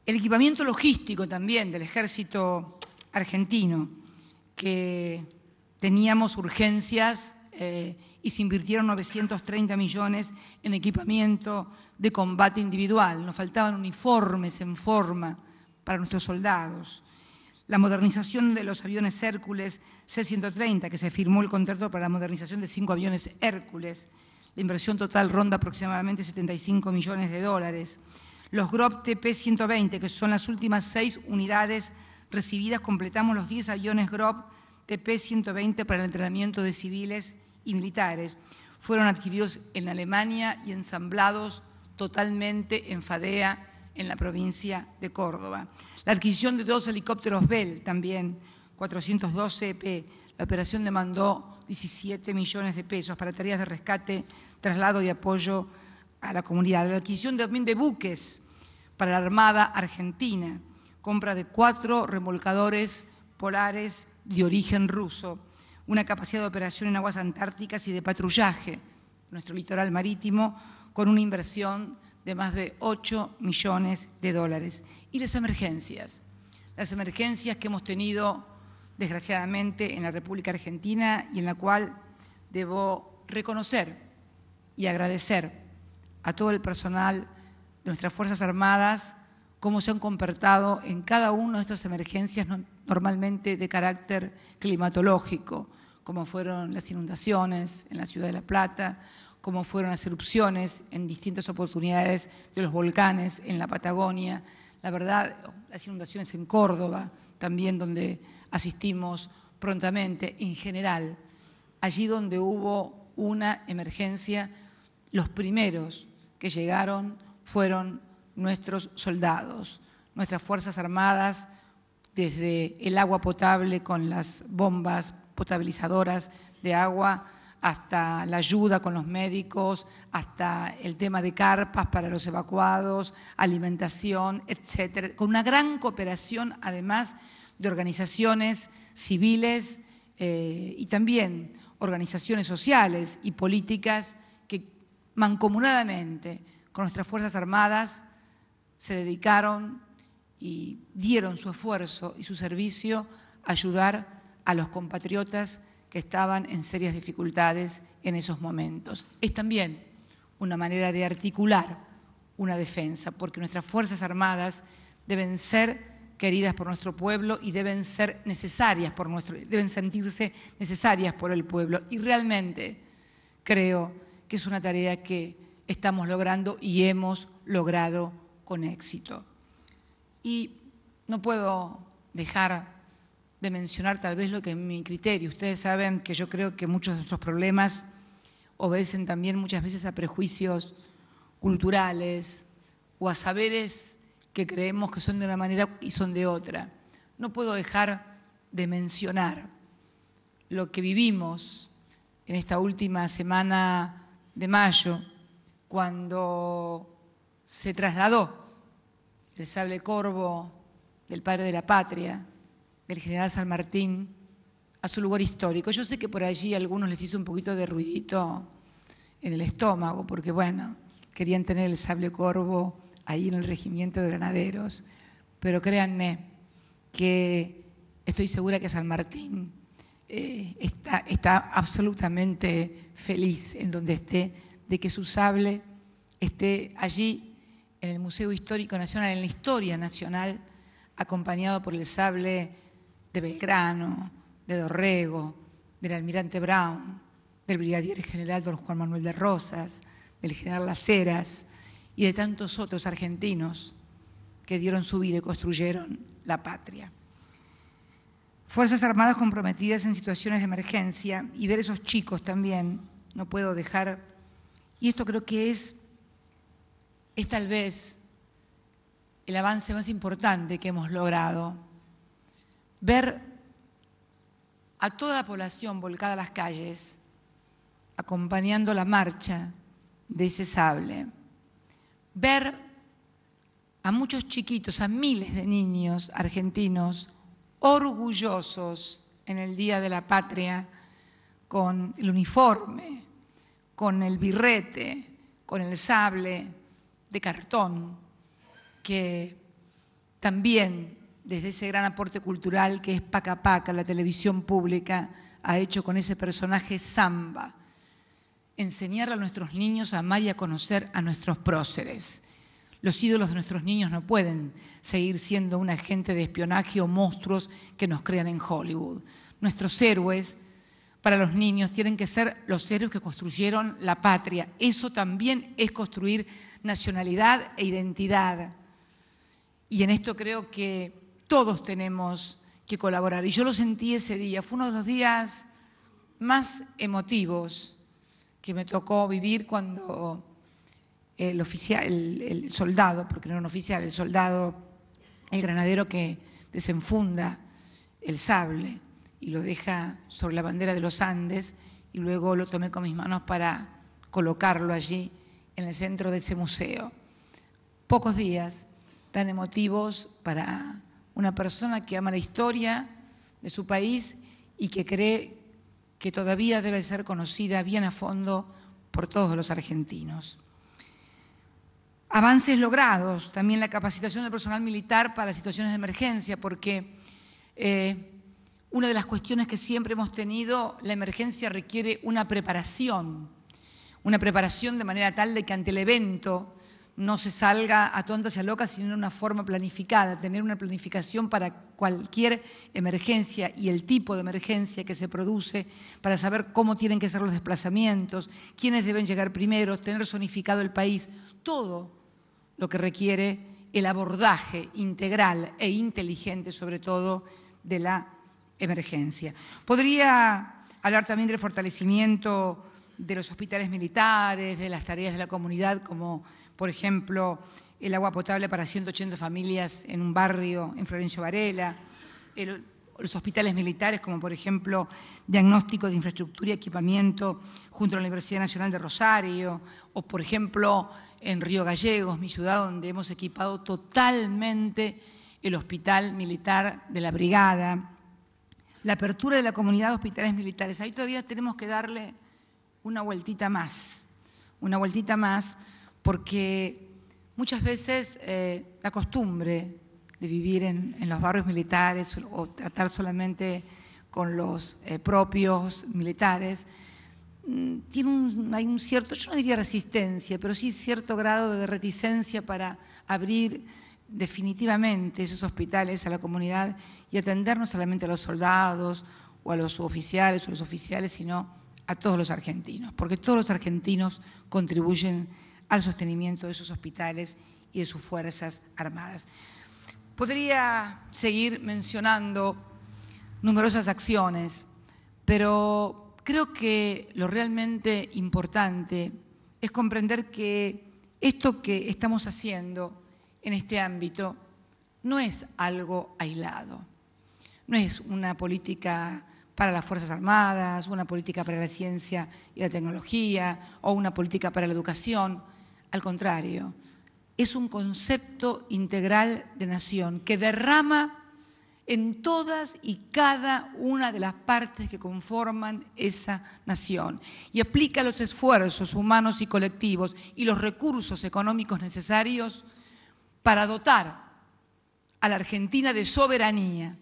El equipamiento logístico también del Ejército argentino, que teníamos urgencias y se invirtieron 930 millones en equipamiento de combate individual. Nos faltaban uniformes en forma para nuestros soldados. La modernización de los aviones Hércules C-130, que se firmó el contrato para la modernización de 5 aviones Hércules. La inversión total ronda aproximadamente 75 millones de dólares. Los GROP TP-120, que son las últimas 6 unidades recibidas, completamos los 10 aviones GROP TP-120 para el entrenamiento de civiles y militares. Fueron adquiridos en Alemania y ensamblados totalmente en Fadea, en la provincia de Córdoba. La adquisición de 2 helicópteros Bell, también 412 EP. La operación demandó 17 millones de pesos para tareas de rescate, traslado y apoyo a la comunidad. La adquisición también de buques para la Armada Argentina, compra de 4 remolcadores polares de origen ruso, una capacidad de operación en aguas antárticas y de patrullaje en nuestro litoral marítimo, con una inversión de más de 8 millones de dólares. Y las emergencias que hemos tenido desgraciadamente en la República Argentina y en la cual debo reconocer y agradecer a todo el personal de nuestras Fuerzas Armadas cómo se han comportado en cada una de estas emergencias normalmente de carácter climatológico, como fueron las inundaciones en la ciudad de La Plata, como fueron las erupciones en distintas oportunidades de los volcanes en la Patagonia, la verdad, las inundaciones en Córdoba, también donde asistimos prontamente, en general, allí donde hubo una emergencia, los primeros que llegaron fueron nuestros soldados, nuestras Fuerzas Armadas, desde el agua potable con las bombas potabilizadoras de agua, hasta la ayuda con los médicos, hasta el tema de carpas para los evacuados, alimentación, etcétera, con una gran cooperación, además de organizaciones civiles y también organizaciones sociales y políticas que mancomunadamente con nuestras Fuerzas Armadas se dedicaron y dieron su esfuerzo y su servicio a ayudar a los compatriotas que estaban en serias dificultades en esos momentos. Es también una manera de articular una defensa, porque nuestras Fuerzas Armadas deben ser queridas por nuestro pueblo y deben ser necesarias deben sentirse necesarias por el pueblo. Y realmente creo que es una tarea que estamos logrando y hemos logrado con éxito. Y no puedo dejar de mencionar tal vez lo que es mi criterio. Ustedes saben que yo creo que muchos de nuestros problemas obedecen también muchas veces a prejuicios culturales o a saberes que creemos que son de una manera y son de otra. No puedo dejar de mencionar lo que vivimos en esta última semana de mayo, cuando se trasladó el sable corvo del padre de la patria, del general San Martín, a su lugar histórico. Yo sé que por allí a algunos les hizo un poquito de ruidito en el estómago, porque bueno, querían tener el sable corvo ahí en el regimiento de granaderos, pero créanme que estoy segura que San Martín está absolutamente feliz en donde esté, de que su sable esté allí en el Museo Histórico Nacional, en la historia nacional, acompañado por el sable de Belgrano, de Dorrego, del almirante Brown, del brigadier general don Juan Manuel de Rosas, del general Las Heras y de tantos otros argentinos que dieron su vida y construyeron la patria. Fuerzas Armadas comprometidas en situaciones de emergencia y ver esos chicos también, no puedo dejar, y esto creo que es tal vez el avance más importante que hemos logrado, ver a toda la población volcada a las calles, acompañando la marcha de ese sable, ver a muchos chiquitos, a miles de niños argentinos orgullosos en el Día de la Patria, con el uniforme, con el birrete, con el sable de cartón, que también desde ese gran aporte cultural que es Paca Paca, la televisión pública, ha hecho con ese personaje Samba, enseñarle a nuestros niños a amar y a conocer a nuestros próceres. Los ídolos de nuestros niños no pueden seguir siendo un agente de espionaje o monstruos que nos crean en Hollywood. Nuestros héroes para los niños tienen que ser los héroes que construyeron la patria. Eso también es construir nacionalidad e identidad. Y en esto creo que todos tenemos que colaborar. Y yo lo sentí ese día. Fue uno de los días más emotivos que me tocó vivir cuando el soldado, porque no era un oficial, el soldado, el granadero que desenfunda el sable y lo deja sobre la bandera de los Andes, y luego lo tomé con mis manos para colocarlo allí en el centro de ese museo. Pocos días tan emotivos para una persona que ama la historia de su país y que cree que todavía debe ser conocida bien a fondo por todos los argentinos. Avances logrados, también la capacitación del personal militar para situaciones de emergencia, porque una de las cuestiones que siempre hemos tenido, la emergencia requiere una preparación de manera tal de que ante el evento no se salga a tontas y a locas, sino de una forma planificada, tener una planificación para cualquier emergencia y el tipo de emergencia que se produce, para saber cómo tienen que ser los desplazamientos, quiénes deben llegar primero, tener zonificado el país, todo lo que requiere el abordaje integral e inteligente, sobre todo, de la emergencia. Podría hablar también del fortalecimiento de los hospitales militares, de las tareas de la comunidad, como por ejemplo el agua potable para 180 familias en un barrio en Florencio Varela, los hospitales militares, como por ejemplo diagnóstico de infraestructura y equipamiento junto a la Universidad Nacional de Rosario, o por ejemplo en Río Gallegos, mi ciudad, donde hemos equipado totalmente el hospital militar de la brigada, la apertura de la comunidad de hospitales militares. Ahí todavía tenemos que darle una vueltita más, porque muchas veces la costumbre de vivir en los barrios militares o tratar solamente con los propios militares, hay un cierto, yo no diría resistencia, pero sí cierto grado de reticencia para abrir definitivamente esos hospitales a la comunidad y atender no solamente a los soldados o a los suboficiales sino a todos los argentinos, porque todos los argentinos contribuyen al sostenimiento de esos hospitales y de sus Fuerzas Armadas. Podría seguir mencionando numerosas acciones, pero creo que lo realmente importante es comprender que esto que estamos haciendo en este ámbito no es algo aislado, no es una política para las Fuerzas Armadas, una política para la ciencia y la tecnología o una política para la educación. Al contrario, es un concepto integral de nación que derrama en todas y cada una de las partes que conforman esa nación y aplica los esfuerzos humanos y colectivos y los recursos económicos necesarios para dotar a la Argentina de soberanía.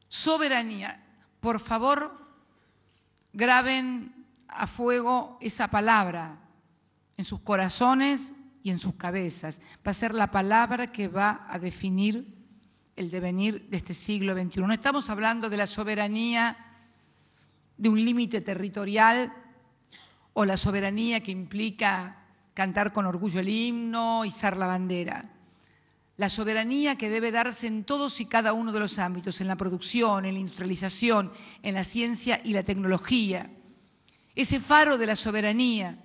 Soberanía. Por favor, graben a fuego esa palabra en sus corazones y en sus cabezas. Va a ser la palabra que va a definir el devenir de este siglo XXI. No estamos hablando de la soberanía de un límite territorial o la soberanía que implica cantar con orgullo el himno, izar la bandera. La soberanía que debe darse en todos y cada uno de los ámbitos, en la producción, en la industrialización, en la ciencia y la tecnología. Ese faro de la soberanía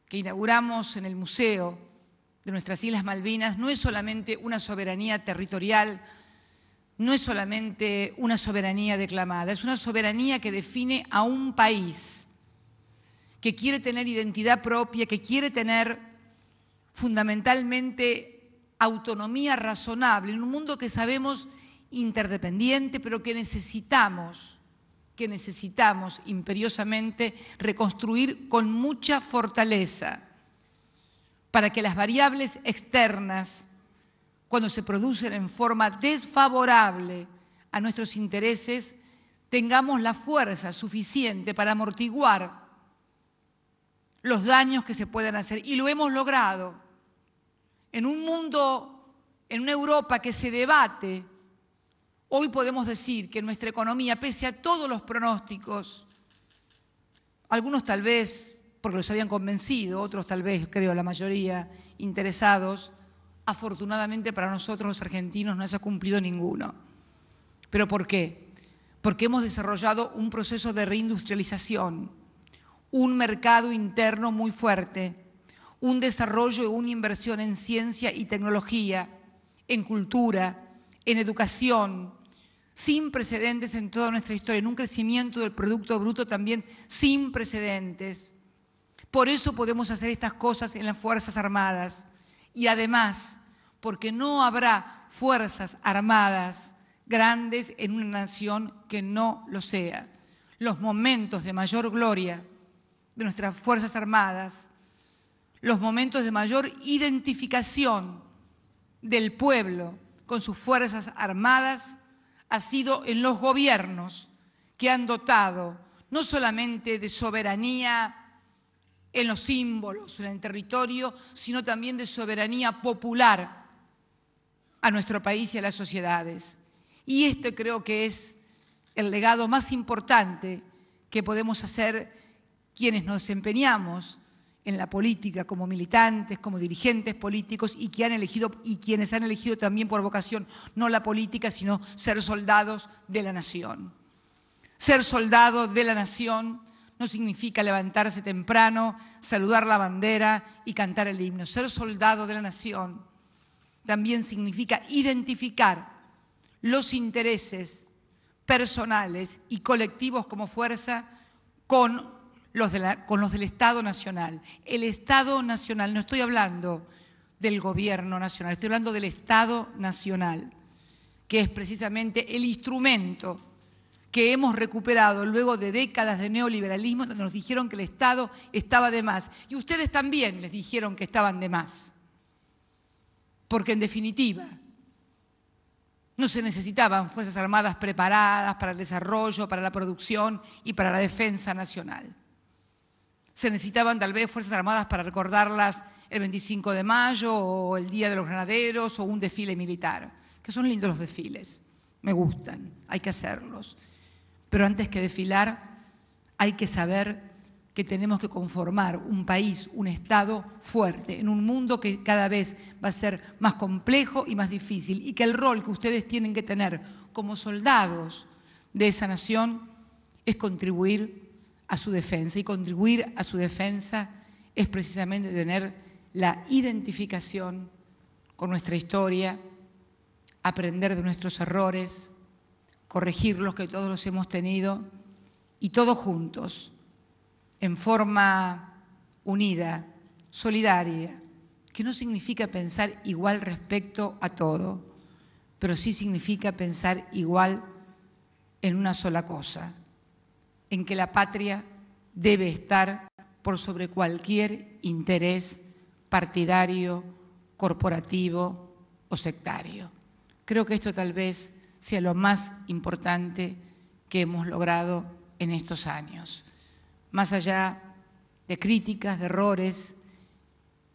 que inauguramos en el Museo de nuestras Islas Malvinas no es solamente una soberanía territorial, no es solamente una soberanía declamada, es una soberanía que define a un país que quiere tener identidad propia, que quiere tener fundamentalmente autonomía razonable en un mundo que sabemos interdependiente, pero que necesitamos imperiosamente reconstruir con mucha fortaleza para que las variables externas, cuando se producen en forma desfavorable a nuestros intereses, tengamos la fuerza suficiente para amortiguar los daños que se puedan hacer. Y lo hemos logrado en un mundo, en una Europa que se debate. Hoy podemos decir que nuestra economía, pese a todos los pronósticos, algunos tal vez porque los habían convencido, otros tal vez, creo, la mayoría interesados, afortunadamente para nosotros los argentinos no se ha cumplido ninguno. ¿Pero por qué? Porque hemos desarrollado un proceso de reindustrialización, un mercado interno muy fuerte, un desarrollo y una inversión en ciencia y tecnología, en cultura, en educación, sin precedentes en toda nuestra historia, en un crecimiento del Producto Bruto también sin precedentes. Por eso podemos hacer estas cosas en las Fuerzas Armadas y además porque no habrá Fuerzas Armadas grandes en una nación que no lo sea. Los momentos de mayor gloria de nuestras Fuerzas Armadas, los momentos de mayor identificación del pueblo con sus Fuerzas Armadas ha sido en los gobiernos que han dotado no solamente de soberanía en los símbolos, en el territorio, sino también de soberanía popular a nuestro país y a las sociedades. Y este creo que es el legado más importante que podemos hacer quienes nos empeñamos en la política como militantes, como dirigentes políticos y quienes han elegido también por vocación no la política, sino ser soldados de la nación. Ser soldado de la nación no significa levantarse temprano, saludar la bandera y cantar el himno. Ser soldado de la nación también significa identificar los intereses personales y colectivos como fuerza con los del Estado Nacional. El Estado Nacional, no estoy hablando del Gobierno Nacional, estoy hablando del Estado Nacional, que es precisamente el instrumento que hemos recuperado luego de décadas de neoliberalismo, donde nos dijeron que el Estado estaba de más. Y ustedes también les dijeron que estaban de más. Porque en definitiva, no se necesitaban Fuerzas Armadas preparadas para el desarrollo, para la producción y para la defensa nacional. Se necesitaban tal vez Fuerzas Armadas para recordarlas el 25 de mayo o el Día de los Granaderos o un desfile militar, que son lindos los desfiles, me gustan, hay que hacerlos. Pero antes que desfilar, hay que saber que tenemos que conformar un país, un Estado fuerte, en un mundo que cada vez va a ser más complejo y más difícil, y que el rol que ustedes tienen que tener como soldados de esa nación es contribuir a su defensa. Y contribuir a su defensa es precisamente tener la identificación con nuestra historia, aprender de nuestros errores, corregirlos, que todos los hemos tenido, y todos juntos, en forma unida, solidaria, que no significa pensar igual respecto a todo, pero sí significa pensar igual en una sola cosa, en que la patria debe estar por sobre cualquier interés partidario, corporativo o sectario. Creo que esto tal vez sea lo más importante que hemos logrado en estos años. Más allá de críticas, de errores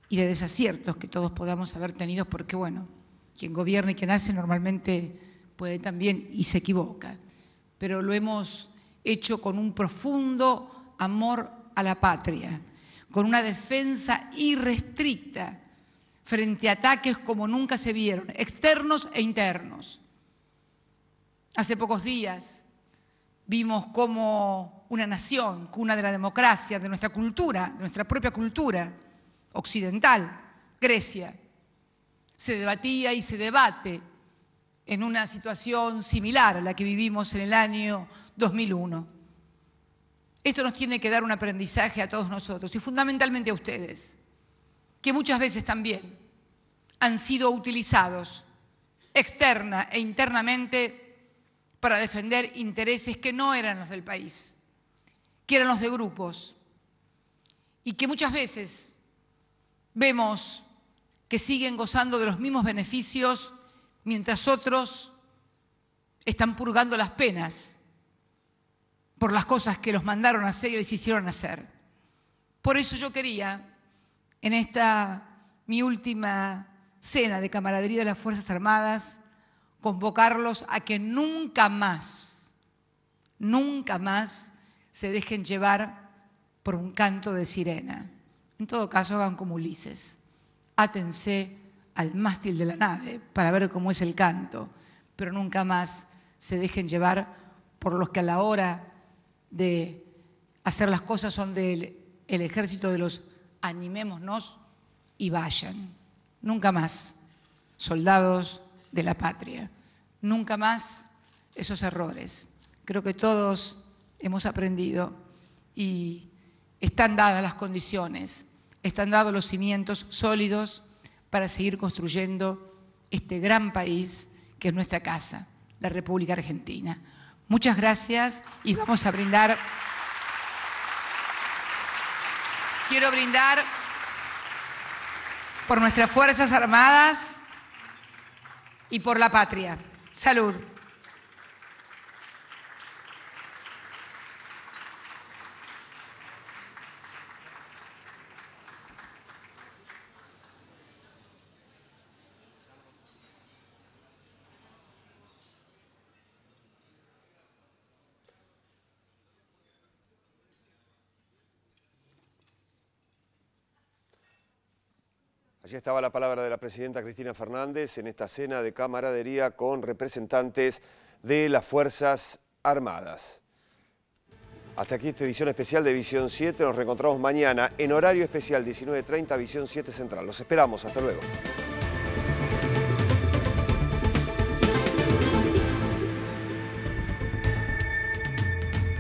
y de desaciertos que todos podamos haber tenido, porque bueno, quien gobierna y quien hace normalmente puede también y se equivoca, pero lo hemos hecho con un profundo amor a la patria, con una defensa irrestricta frente a ataques como nunca se vieron, externos e internos. Hace pocos días vimos cómo una nación, cuna de la democracia, de nuestra cultura, de nuestra propia cultura occidental, Grecia, se debatía y se debate en una situación similar a la que vivimos en el año 2001. Esto nos tiene que dar un aprendizaje a todos nosotros y fundamentalmente a ustedes, que muchas veces también han sido utilizados externa e internamente para defender intereses que no eran los del país, que eran los de grupos, y que muchas veces vemos que siguen gozando de los mismos beneficios mientras otros están purgando las penas por las cosas que los mandaron a hacer y les hicieron hacer. Por eso yo quería, en esta mi última cena de camaradería de las Fuerzas Armadas, convocarlos a que nunca más se dejen llevar por un canto de sirena. En todo caso, hagan como Ulises. Átense al mástil de la nave para ver cómo es el canto, pero nunca más se dejen llevar por los que a la hora de hacer las cosas son del ejército de los animémonos y vayan. Nunca más, soldados de la patria. Nunca más esos errores. Creo que todos hemos aprendido y están dadas las condiciones, están dados los cimientos sólidos para seguir construyendo este gran país que es nuestra casa, la República Argentina. Muchas gracias y vamos a brindar. Quiero brindar por nuestras Fuerzas Armadas y por la patria. Salud. Allí estaba la palabra de la presidenta Cristina Fernández en esta cena de camaradería con representantes de las Fuerzas Armadas. Hasta aquí esta edición especial de Visión 7. Nos reencontramos mañana en horario especial 19:30, Visión 7 Central. Los esperamos. Hasta luego.